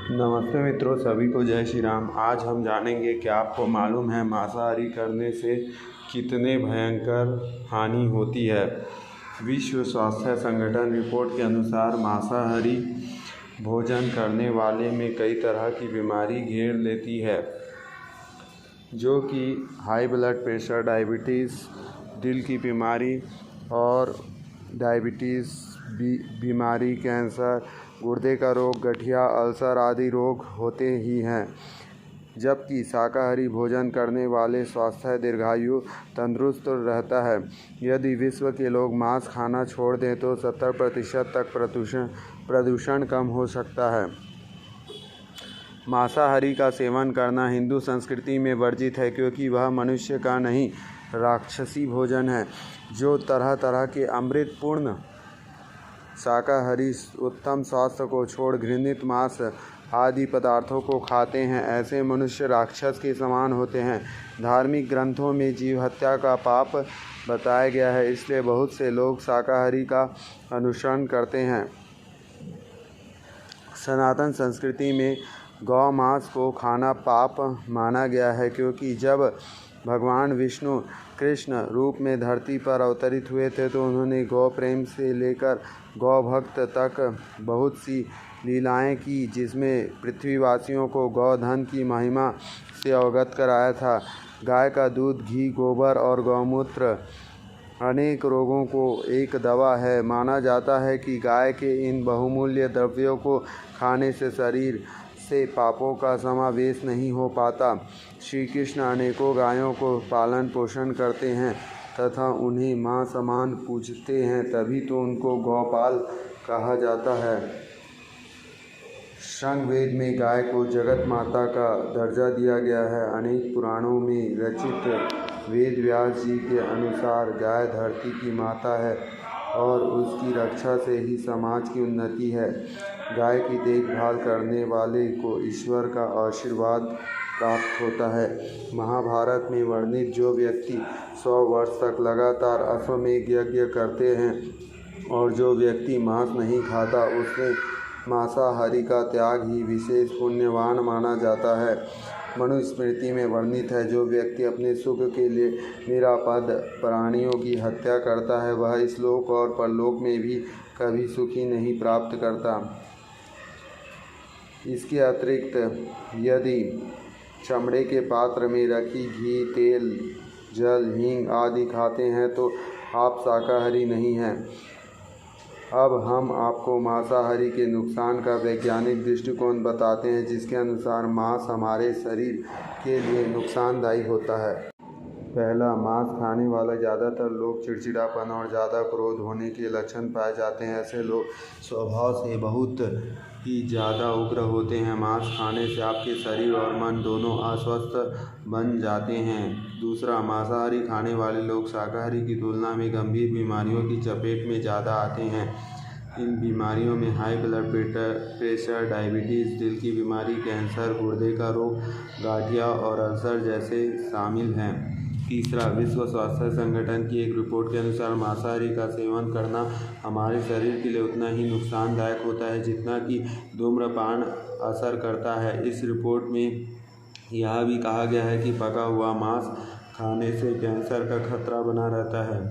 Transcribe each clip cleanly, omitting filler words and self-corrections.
नमस्ते मित्रों, सभी को जय श्री राम। आज हम जानेंगे कि आपको मालूम है मांसाहारी करने से कितने भयंकर हानि होती है। विश्व स्वास्थ्य संगठन रिपोर्ट के अनुसार मांसाहारी भोजन करने वाले में कई तरह की बीमारी घेर लेती है, जो कि हाई ब्लड प्रेशर, डायबिटीज़, दिल की बीमारी और डायबिटीज़ बीमारी, कैंसर, गुर्दे का रोग, गठिया, अल्सर आदि रोग होते ही हैं। जबकि शाकाहारी भोजन करने वाले स्वास्थ्य, दीर्घायु, तंदुरुस्त रहता है। यदि विश्व के लोग मांस खाना छोड़ दें तो 70% तक प्रदूषण कम हो सकता है। मांसाहारी का सेवन करना हिंदू संस्कृति में वर्जित है, क्योंकि वह मनुष्य का नहीं, राक्षसी भोजन है। जो तरह तरह के अमृतपूर्ण शाकाहारी उत्तम स्वास्थ्य को छोड़ घृणित मांस आदि पदार्थों को खाते हैं, ऐसे मनुष्य राक्षस के समान होते हैं। धार्मिक ग्रंथों में जीव हत्या का पाप बताया गया है, इसलिए बहुत से लोग शाकाहारी का अनुसरण करते हैं। सनातन संस्कृति में गौ मांस को खाना पाप माना गया है, क्योंकि जब भगवान विष्णु कृष्ण रूप में धरती पर अवतरित हुए थे तो उन्होंने गौ प्रेम से लेकर गौ भक्त तक बहुत सी लीलाएं की, जिसमें पृथ्वीवासियों को गौधन की महिमा से अवगत कराया था। गाय का दूध, घी, गोबर और गौमूत्र अनेक रोगों को एक दवा है। माना जाता है कि गाय के इन बहुमूल्य द्रव्यों को खाने से शरीर से पापों का समावेश नहीं हो पाता। श्री कृष्ण अनेकों गायों को पालन पोषण करते हैं तथा उन्हें माँ समान पूजते हैं, तभी तो उनको गौपाल कहा जाता है। ऋग्वेद में गाय को जगत माता का दर्जा दिया गया है। अनेक पुराणों में रचित वेद व्यास जी के अनुसार गाय धरती की माता है और उसकी रक्षा से ही समाज की उन्नति है। गाय की देखभाल करने वाले को ईश्वर का आशीर्वाद प्राप्त होता है। महाभारत में वर्णित जो व्यक्ति 100 वर्ष तक लगातार अश्वमेध यज्ञ करते हैं और जो व्यक्ति मांस नहीं खाता, उसमें मांसाहारी का त्याग ही विशेष पुण्यवान माना जाता है। मनुस्मृति में वर्णित है, जो व्यक्ति अपने सुख के लिए निरापद प्राणियों की हत्या करता है, वह इस लोक और परलोक में भी कभी सुखी नहीं प्राप्त करता। इसके अतिरिक्त यदि चमड़े के पात्र में रखी घी, तेल, जल, हींग आदि खाते हैं तो आप शाकाहारी नहीं हैं। अब हम आपको मांसाहारी के नुकसान का वैज्ञानिक दृष्टिकोण बताते हैं, जिसके अनुसार मांस हमारे शरीर के लिए नुकसानदायी होता है। पहला, मांस खाने वाले ज़्यादातर लोग चिड़चिड़ापन और ज़्यादा क्रोध होने के लक्षण पाए जाते हैं। ऐसे लोग स्वभाव से बहुत ही ज़्यादा उग्र होते हैं। मांस खाने से आपके शरीर और मन दोनों अस्वस्थ बन जाते हैं। दूसरा, मांसाहारी खाने वाले लोग शाकाहारी की तुलना में गंभीर बीमारियों की चपेट में ज़्यादा आते हैं। इन बीमारियों में हाई ब्लड प्रेशर, डायबिटीज़, दिल की बीमारी, कैंसर, गुर्दे का रोग, गठिया और अल्सर जैसे शामिल हैं। तीसरा, विश्व स्वास्थ्य संगठन की एक रिपोर्ट के अनुसार मांसाहारी का सेवन करना हमारे शरीर के लिए उतना ही नुकसानदायक होता है जितना कि धूम्रपान असर करता है। इस रिपोर्ट में यह भी कहा गया है कि पका हुआ मांस खाने से कैंसर का खतरा बना रहता है।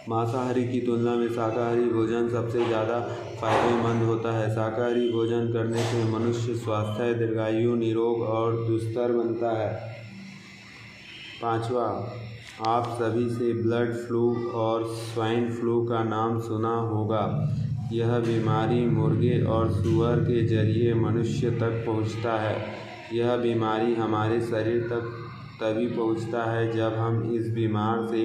मांसाहारी की तुलना में शाकाहारी भोजन सबसे ज़्यादा फायदेमंद होता है। शाकाहारी भोजन करने से मनुष्य स्वास्थ्य, दीर्घायु, निरोग और दुस्तर बनता है। पांचवा, आप सभी से बर्ड फ्लू और स्वाइन फ्लू का नाम सुना होगा। यह बीमारी मुर्गे और सूअर के जरिए मनुष्य तक पहुंचता है। यह बीमारी हमारे शरीर तक तभी पहुंचता है जब हम इस बीमार से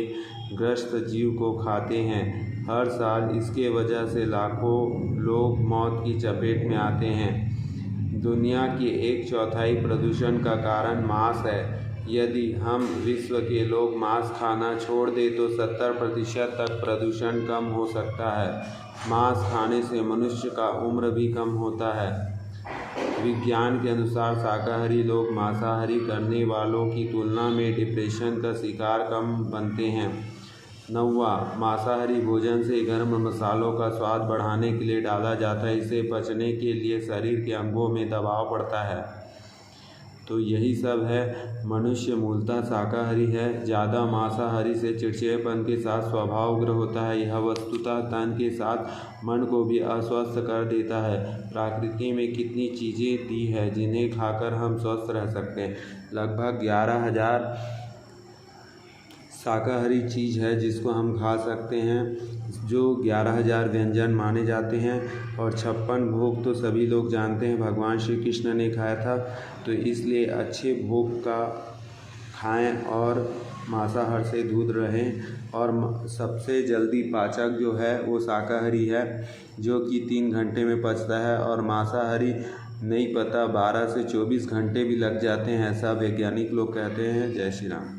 ग्रस्त जीव को खाते हैं। हर साल इसके वजह से लाखों लोग मौत की चपेट में आते हैं। दुनिया के 1/4 प्रदूषण का कारण मांस है। यदि हम विश्व के लोग मांस खाना छोड़ दें तो 70% तक प्रदूषण कम हो सकता है। मांस खाने से मनुष्य का उम्र भी कम होता है। विज्ञान के अनुसार शाकाहारी लोग मांसाहारी करने वालों की तुलना में डिप्रेशन का शिकार कम बनते हैं। 9वां, मांसाहारी भोजन से गर्म मसालों का स्वाद बढ़ाने के लिए डाला जाता है। इसे पचने के लिए शरीर के अंगों में दबाव पड़ता है। तो यही सब है। मनुष्य मूलतः शाकाहारी है। ज़्यादा मांसाहारी से चिड़चिड़ेपन के साथ स्वभाव उग्र होता है। यह वस्तुतः तन के साथ मन को भी अस्वस्थ कर देता है। प्रकृति में कितनी चीज़ें दी है जिन्हें खाकर हम स्वस्थ रह सकते हैं। लगभग 11,000 शाकाहारी चीज़ है जिसको हम खा सकते हैं, जो 11,000 व्यंजन माने जाते हैं। और 56 भोग तो सभी लोग जानते हैं भगवान श्री कृष्ण ने खाया था। तो इसलिए अच्छे भोग का खाएं और मांसाहार से दूर रहें। और सबसे जल्दी पाचक जो है वो शाकाहारी है, जो कि 3 घंटे में पचता है। और मांसाहारी नहीं पता 12 से 24 घंटे भी लग जाते हैं, ऐसा वैज्ञानिक लोग कहते हैं। जय श्री राम।